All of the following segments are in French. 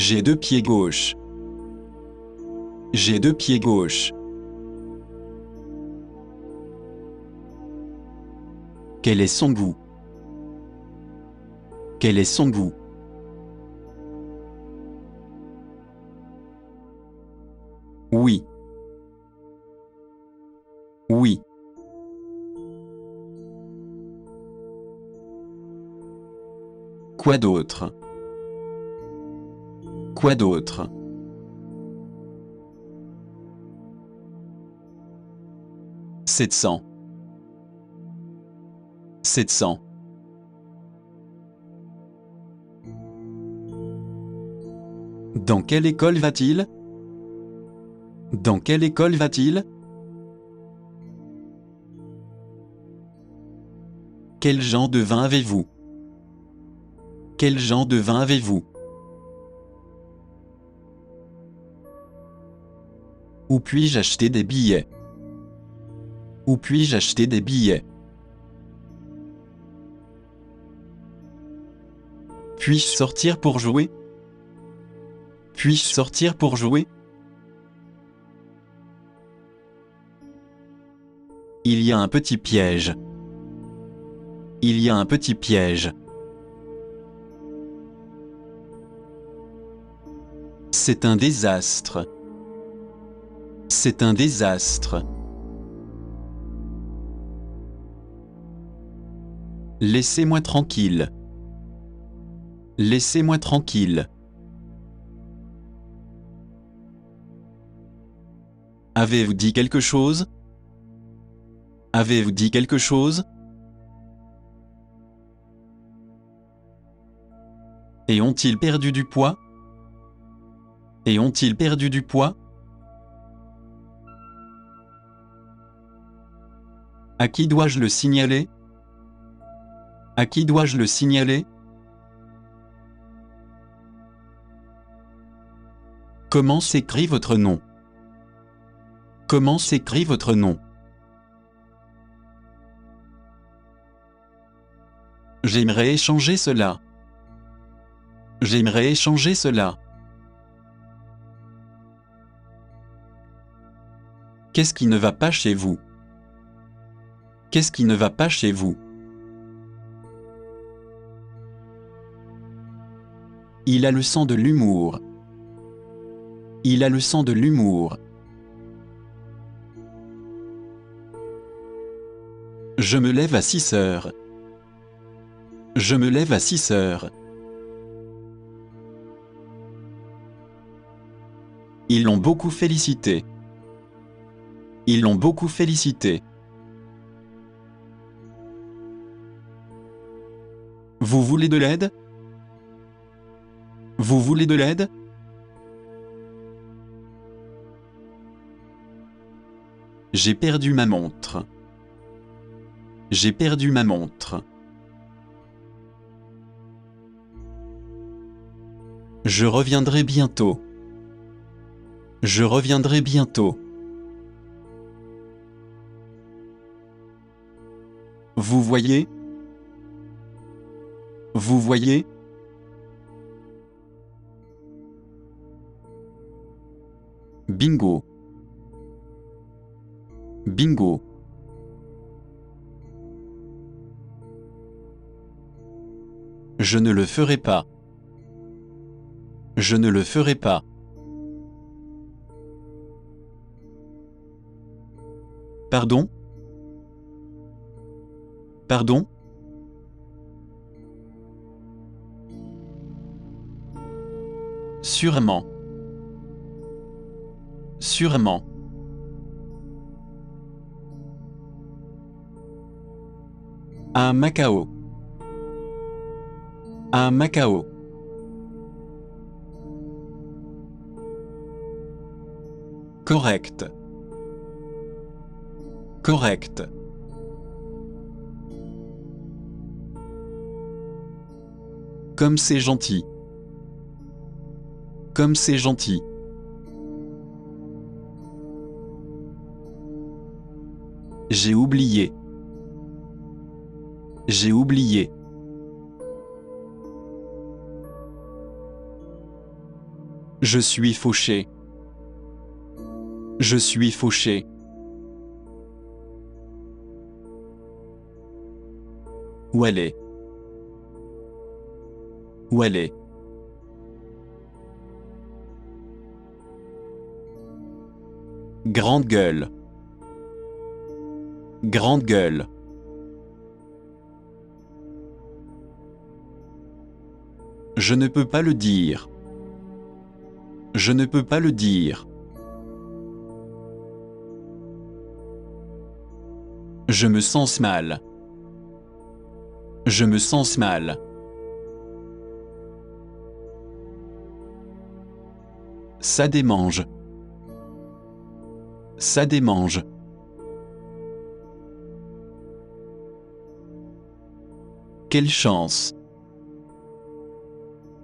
J'ai deux pieds gauches. J'ai deux pieds gauches. Quel est son goût? Quel est son goût? Oui. Oui. Quoi d'autre? Quoi d'autre? Sept cents. 700. Dans quelle école va-t-il? Dans quelle école va-t-il? Quel genre de vin avez-vous? Quel genre de vin avez-vous? Où puis-je acheter des billets? Où puis-je acheter des billets? Puis-je sortir pour jouer? Puis-je sortir pour jouer? Il y a un petit piège. Il y a un petit piège. C'est un désastre. C'est un désastre. Laissez-moi tranquille. Laissez-moi tranquille. Avez-vous dit quelque chose? Avez-vous dit quelque chose? Et ont-ils perdu du poids? Et ont-ils perdu du poids? À qui dois-je le signaler? À qui dois-je le signaler? Comment s'écrit votre nom? Comment s'écrit votre nom? J'aimerais échanger cela. J'aimerais échanger cela. Qu'est-ce qui ne va pas chez vous? Qu'est-ce qui ne va pas chez vous? Il a le sang de l'humour. Il a le sang de l'humour. Je me lève à 6 heures. Je me lève à 6 heures. Ils l'ont beaucoup félicité. Ils l'ont beaucoup félicité. Vous voulez de l'aide? Vous voulez de l'aide? J'ai perdu ma montre. J'ai perdu ma montre. Je reviendrai bientôt. Je reviendrai bientôt. Vous voyez? Vous voyez? Bingo. Bingo. Je ne le ferai pas. Je ne le ferai pas. Pardon? Pardon? Sûrement. Sûrement. À Macao. À Macao. Correct. Correct. Comme c'est gentil. Comme c'est gentil. J'ai oublié. J'ai oublié. Je suis fauché. Je suis fauché. Où elle est? Où elle est? Grande gueule. Grande gueule. Je ne peux pas le dire. Je ne peux pas le dire. Je me sens mal. Je me sens mal. Ça démange. Ça démange. Quelle chance.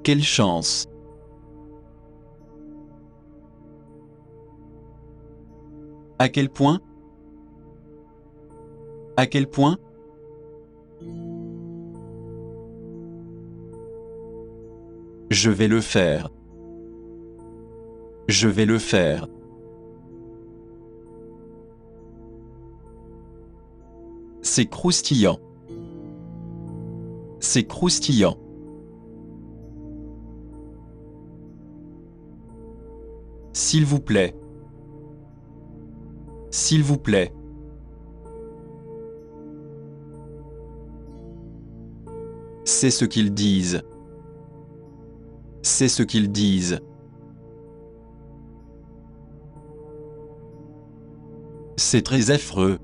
Quelle chance. À quel point? À quel point? Je vais le faire. Je vais le faire. C'est croustillant. C'est croustillant. S'il vous plaît. S'il vous plaît. C'est ce qu'ils disent. C'est ce qu'ils disent. C'est très affreux.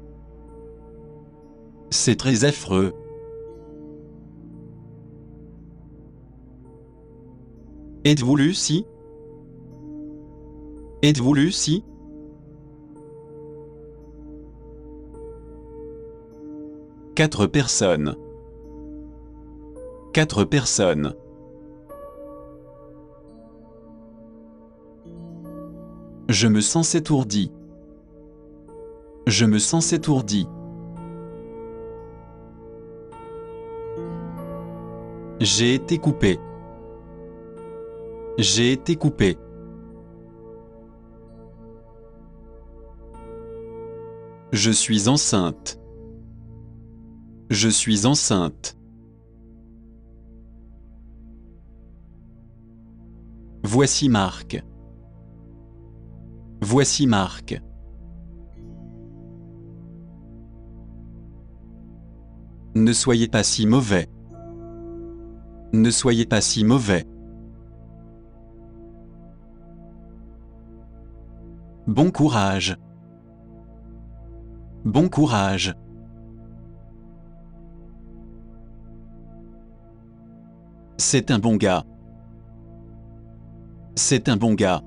C'est très affreux. Êtes-vous Lucie? Êtes-vous Lucie? Quatre personnes. Quatre personnes. Je me sens étourdi. Je me sens étourdi. J'ai été coupé. J'ai été coupé. Je suis enceinte. Je suis enceinte. Voici Marc. Voici Marc. Ne soyez pas si mauvais. Ne soyez pas si mauvais. Bon courage. Bon courage. C'est un bon gars. C'est un bon gars.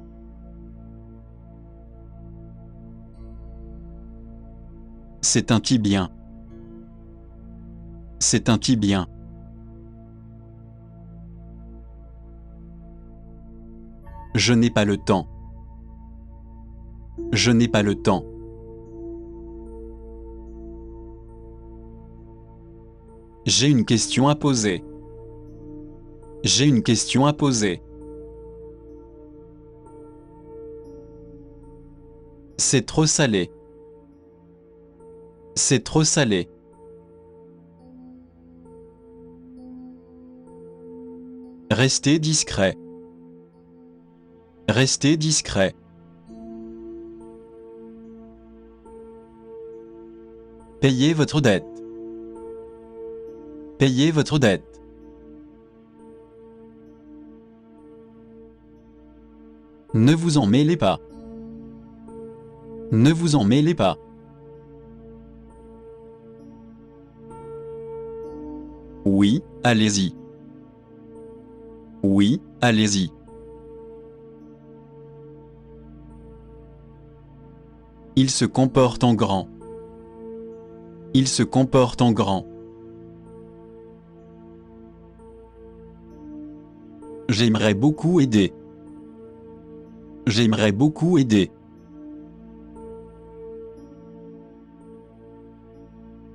C'est un petit bien. C'est un petit bien. Je n'ai pas le temps. Je n'ai pas le temps. J'ai une question à poser. J'ai une question à poser. C'est trop salé. C'est trop salé. Restez discret. Restez discret. Payez votre dette. Payez votre dette. Ne vous en mêlez pas. Ne vous en mêlez pas. Oui, allez-y. Oui, allez-y. Il se comporte en grand. Il se comporte en grand. J'aimerais beaucoup aider. J'aimerais beaucoup aider.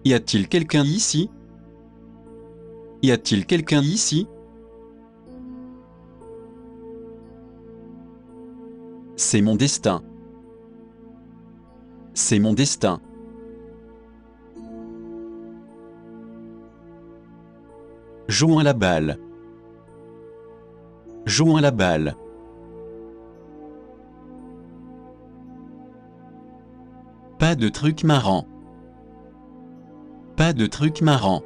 Y a-t-il quelqu'un ici? Y a-t-il quelqu'un ici? C'est mon destin. C'est mon destin. Jouons à la balle. Jouons à la balle. Pas de truc marrant. Pas de truc marrant.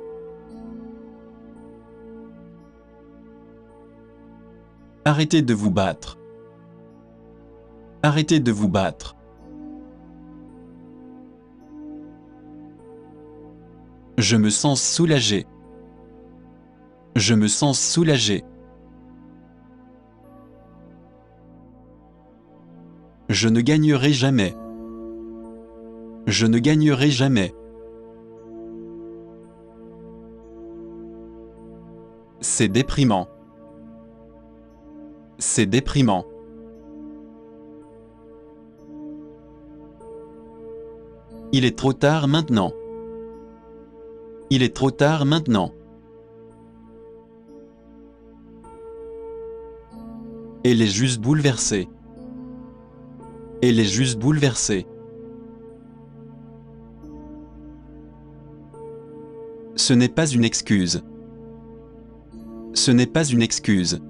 Arrêtez de vous battre. Arrêtez de vous battre. Je me sens soulagé. Je me sens soulagé. Je ne gagnerai jamais. Je ne gagnerai jamais. C'est déprimant. C'est déprimant. Il est trop tard maintenant. Il est trop tard maintenant. Elle est juste bouleversée. Elle est juste bouleversée. Ce n'est pas une excuse. Ce n'est pas une excuse.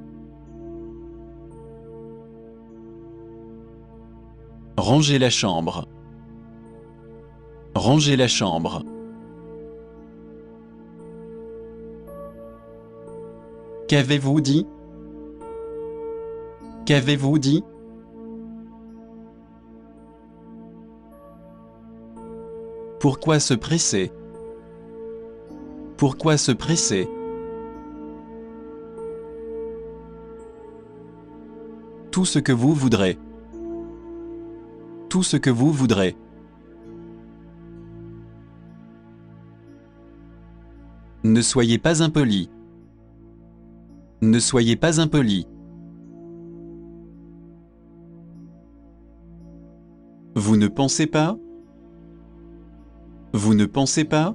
Rangez la chambre. Rangez la chambre. Qu'avez-vous dit? Qu'avez-vous dit? Pourquoi se presser? Pourquoi se presser? Tout ce que vous voudrez. Tout ce que vous voudrez. Ne soyez pas impoli. Ne soyez pas impoli. Vous ne pensez pas? Vous ne pensez pas?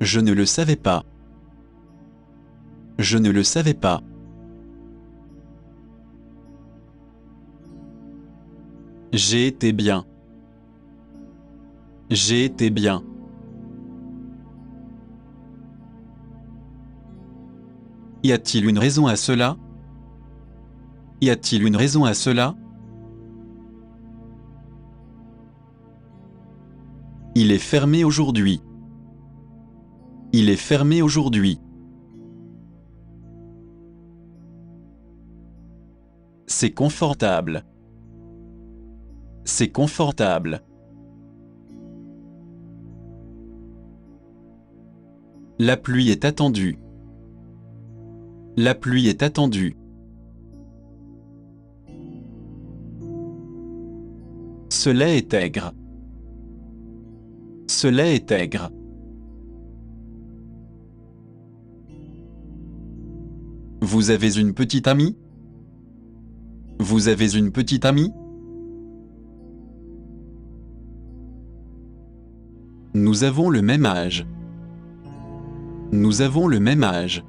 Je ne le savais pas. Je ne le savais pas. J'ai été bien. J'ai été bien. Y a-t-il une raison à cela? Y a-t-il une raison à cela? Il est fermé aujourd'hui. Il est fermé aujourd'hui. C'est confortable. C'est confortable. La pluie est attendue. La pluie est attendue. Ce lait est aigre. Ce lait est aigre. Vous avez une petite amie? Vous avez une petite amie? Nous avons le même âge. Nous avons le même âge.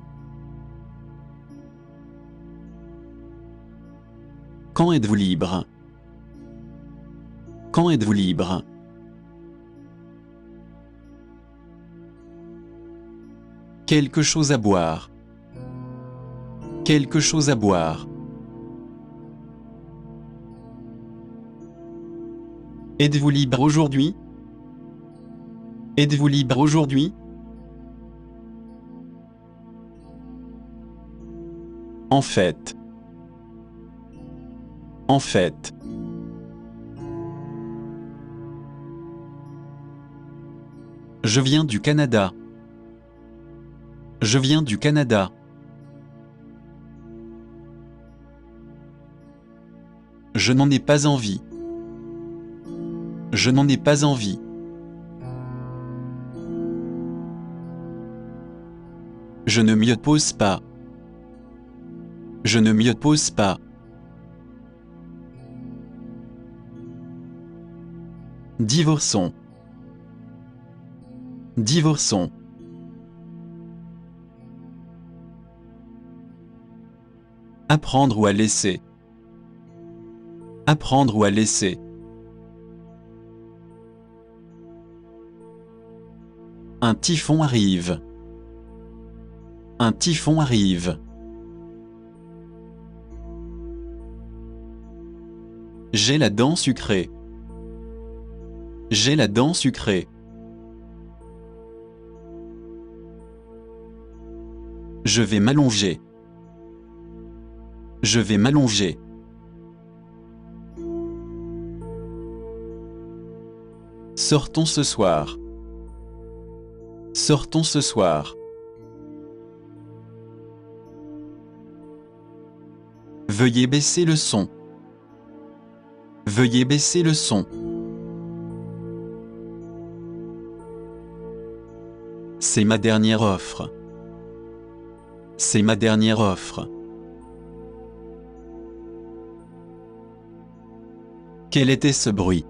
Quand êtes-vous libre? Quand êtes-vous libre? Quelque chose à boire. Quelque chose à boire. Êtes-vous libre aujourd'hui? Êtes-vous libre aujourd'hui? En fait. En fait. Je viens du Canada. Je viens du Canada. Je n'en ai pas envie. Je n'en ai pas envie. Je ne m'y oppose pas. Je ne m'y oppose pas. Divorçons. Divorçons. Apprendre ou à laisser. Apprendre ou à laisser. Un typhon arrive. Un typhon arrive. J'ai la dent sucrée. J'ai la dent sucrée. Je vais m'allonger. Je vais m'allonger. Sortons ce soir. Sortons ce soir. Veuillez baisser le son. Veuillez baisser le son. C'est ma dernière offre. C'est ma dernière offre. Quel était ce bruit?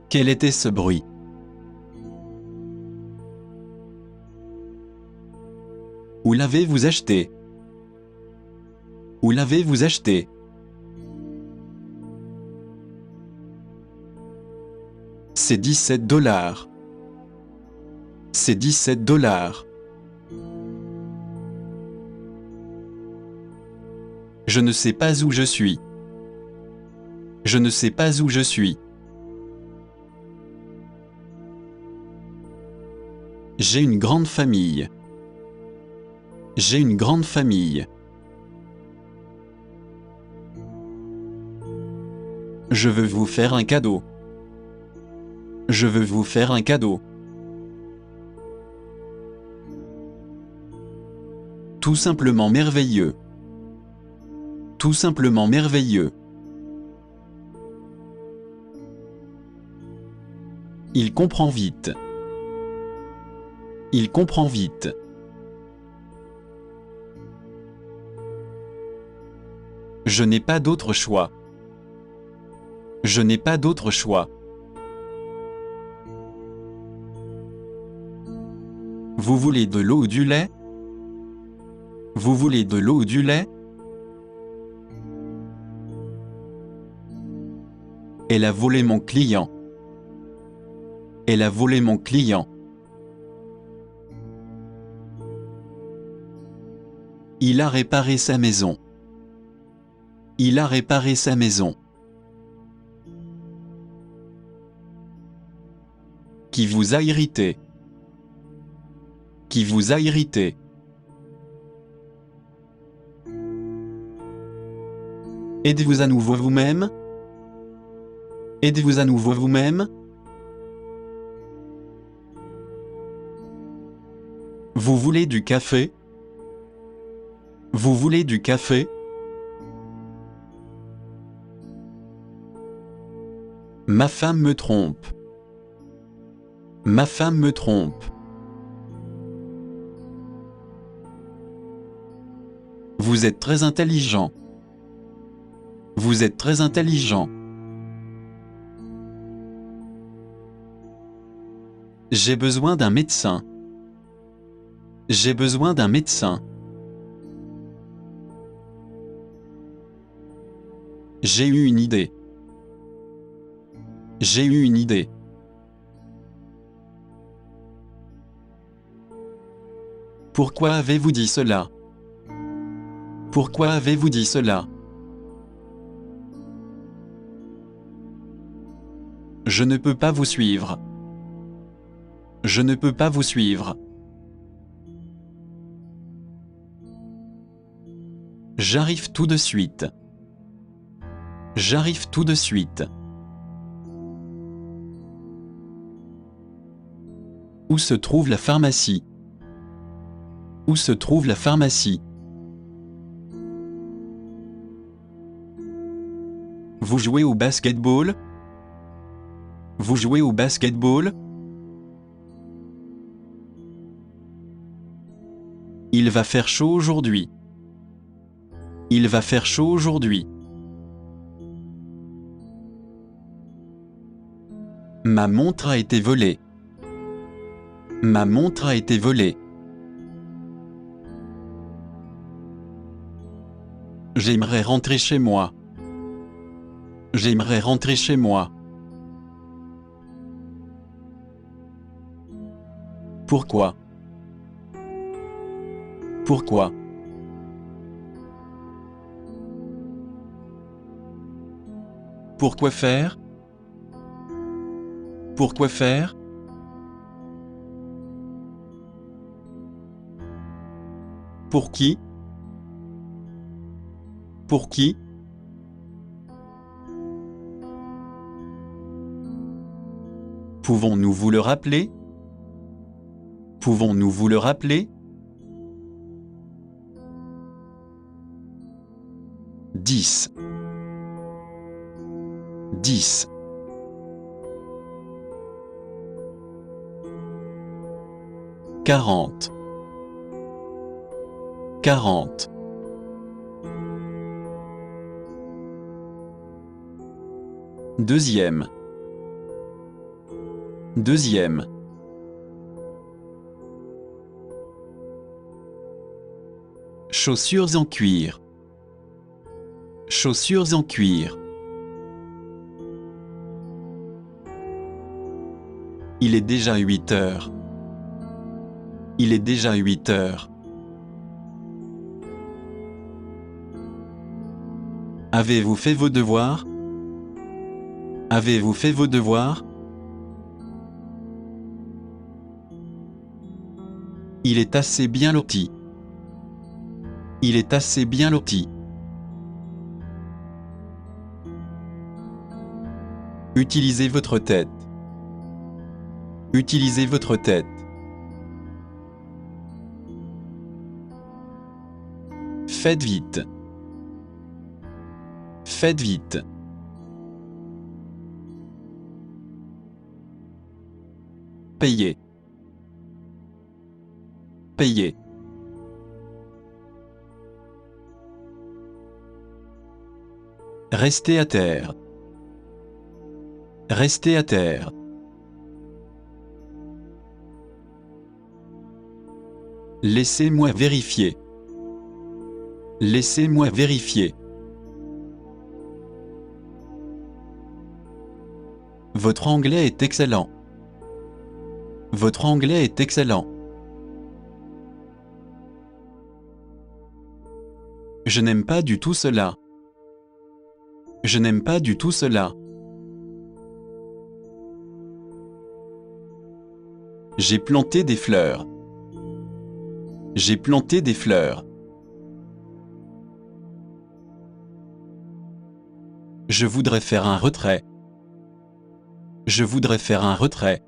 Quel était ce bruit? Où l'avez-vous acheté? Où l'avez-vous acheté? C'est 17 $. C'est 17 $. Je ne sais pas où je suis. Je ne sais pas où je suis. J'ai une grande famille. J'ai une grande famille. Je veux vous faire un cadeau. Je veux vous faire un cadeau. Tout simplement merveilleux. Tout simplement merveilleux. Il comprend vite. Il comprend vite. Je n'ai pas d'autre choix. Je n'ai pas d'autre choix. Vous voulez de l'eau ou du lait? Vous voulez de l'eau ou du lait? Elle a volé mon client. Elle a volé mon client. Il a réparé sa maison. Il a réparé sa maison. Qui vous a irrité? Qui vous a irrité? Êtes-vous à nouveau vous-même? Êtes-vous à nouveau vous-même? Vous voulez du café? Vous voulez du café? Ma femme me trompe. Ma femme me trompe. Vous êtes très intelligent. Vous êtes très intelligent. J'ai besoin d'un médecin. J'ai besoin d'un médecin. J'ai eu une idée. J'ai eu une idée. Pourquoi avez-vous dit cela? Pourquoi avez-vous dit cela? Je ne peux pas vous suivre. Je ne peux pas vous suivre. J'arrive tout de suite. J'arrive tout de suite. Où se trouve la pharmacie? Où se trouve la pharmacie? Vous jouez au basketball? Vous jouez au basketball? Il va faire chaud aujourd'hui. Il va faire chaud aujourd'hui. Ma montre a été volée. Ma montre a été volée. J'aimerais rentrer chez moi. J'aimerais rentrer chez moi. Pourquoi? Pourquoi? Pourquoi faire? Pourquoi faire? Pour qui? Pour qui? Pouvons-nous vous le rappeler? Pouvons-nous vous le rappeler? 10. 10. 40. 40. Deuxième. Deuxième. Chaussures en cuir. Chaussures en cuir. Il est déjà 8 heures. Il est déjà 8 heures. Avez-vous fait vos devoirs? Avez-vous fait vos devoirs? Il est assez bien loti. Il est assez bien loti. Utilisez votre tête. Utilisez votre tête. Faites vite. Faites vite. Payez. Payez. Restez à terre. Restez à terre. Laissez-moi vérifier. Laissez-moi vérifier. Votre anglais est excellent. Votre anglais est excellent. Je n'aime pas du tout cela. Je n'aime pas du tout cela. J'ai planté des fleurs. J'ai planté des fleurs. Je voudrais faire un retrait. Je voudrais faire un retrait.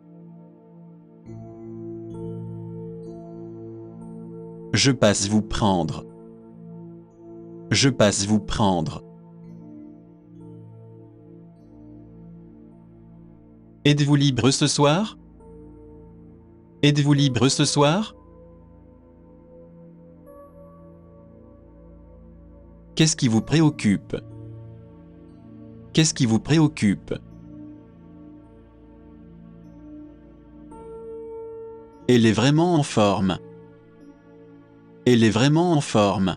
Je passe vous prendre. Je passe vous prendre. Êtes-vous libre ce soir? Êtes-vous libre ce soir? Qu'est-ce qui vous préoccupe? Qu'est-ce qui vous préoccupe? Elle est vraiment en forme. Elle est vraiment en forme.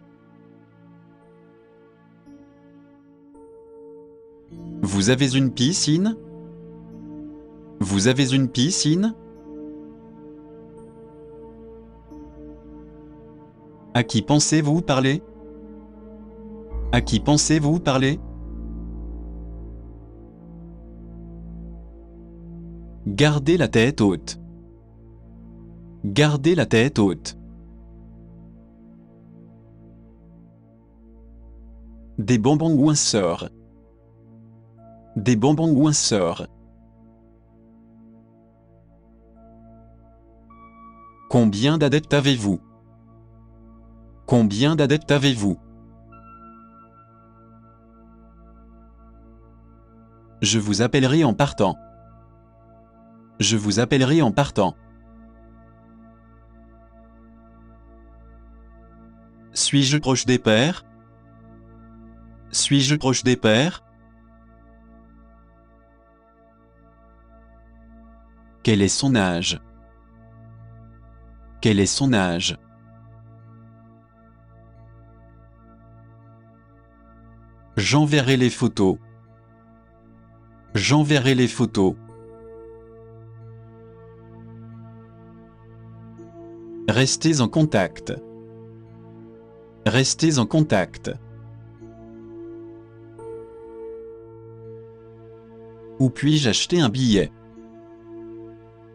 Vous avez une piscine? Vous avez une piscine? À qui pensez-vous parler? À qui pensez-vous parler? Gardez la tête haute. Gardez la tête haute. Des bonbons ou un sort. Des bonbons ou un sort. Combien d'adeptes avez-vous? Combien d'adeptes avez-vous? Je vous appellerai en partant. Je vous appellerai en partant. Suis-je proche des pairs? Suis-je proche des pairs? Quel est son âge? Quel est son âge? J'enverrai les photos. J'enverrai les photos. Restez en contact. Restez en contact. Où puis-je acheter un billet?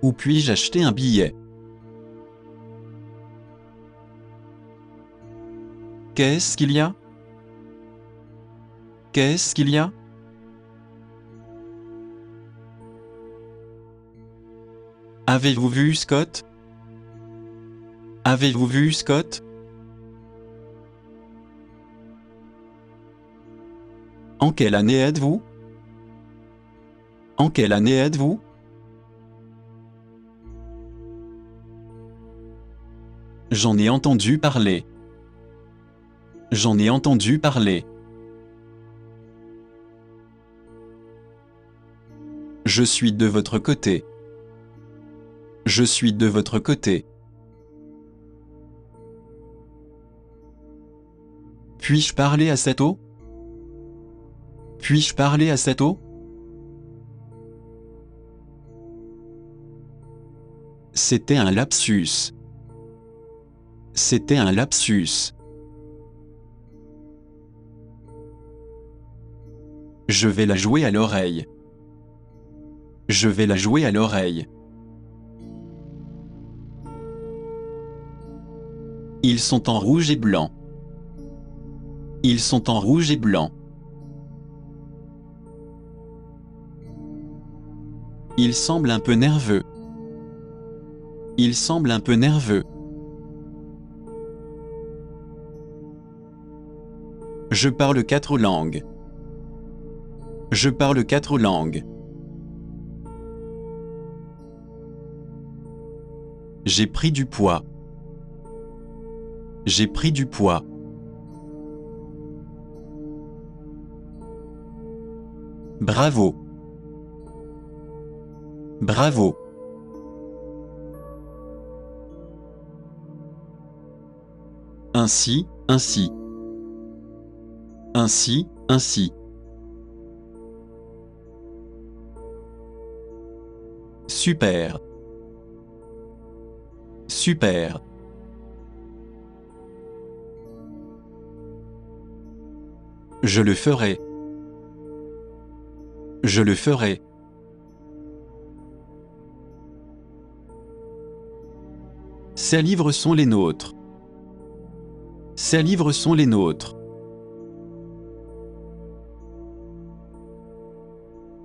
Où puis-je acheter un billet? Qu'est-ce qu'il y a? Qu'est-ce qu'il y a? Avez-vous vu Scott? Avez-vous vu Scott? En quelle année êtes-vous? En quelle année êtes-vous? J'en ai entendu parler. J'en ai entendu parler. Je suis de votre côté. Je suis de votre côté. Puis-je parler à cette eau? Puis-je parler à cette eau? C'était un lapsus. C'était un lapsus. Je vais la jouer à l'oreille. Je vais la jouer à l'oreille. Ils sont en rouge et blanc. Ils sont en rouge et blanc. Il semble un peu nerveux. Il semble un peu nerveux. Je parle 4 langues. Je parle 4 langues. J'ai pris du poids. J'ai pris du poids. Bravo. Bravo. Ainsi, ainsi. Ainsi, ainsi. Super. Super. Je le ferai. Je le ferai. Ces livres sont les nôtres. Ces livres sont les nôtres.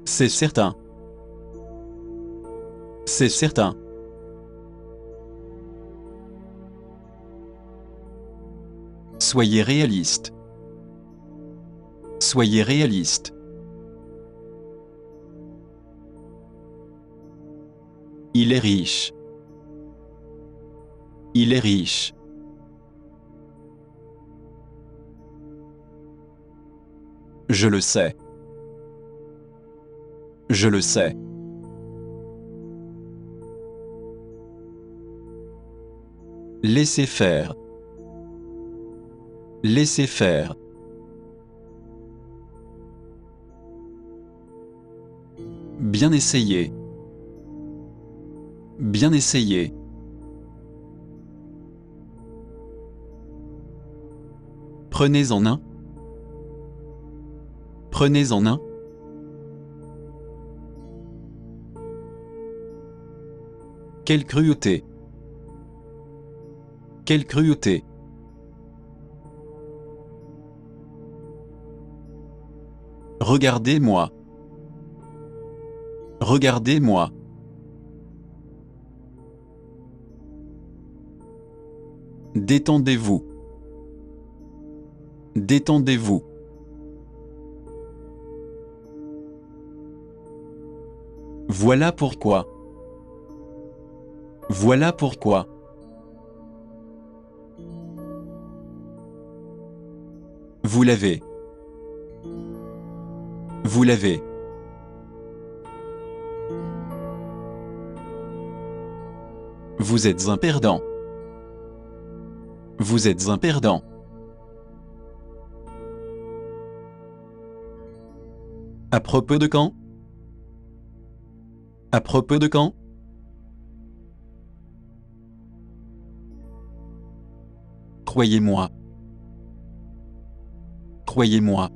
C'est certain. C'est certain. Soyez réaliste. Soyez réaliste. Il est riche. Il est riche. Je le sais. Je le sais. Laissez faire. Laissez faire. Bien essayé. Bien essayé. Prenez-en un. Prenez-en un. Quelle cruauté! Quelle cruauté! Regardez-moi. Regardez-moi. Détendez-vous. Détendez-vous. Voilà pourquoi. Voilà pourquoi. Vous l'avez. Vous l'avez. Vous êtes un perdant. Vous êtes un perdant. À propos de quand? À propos de quand? Croyez-moi. Croyez-moi.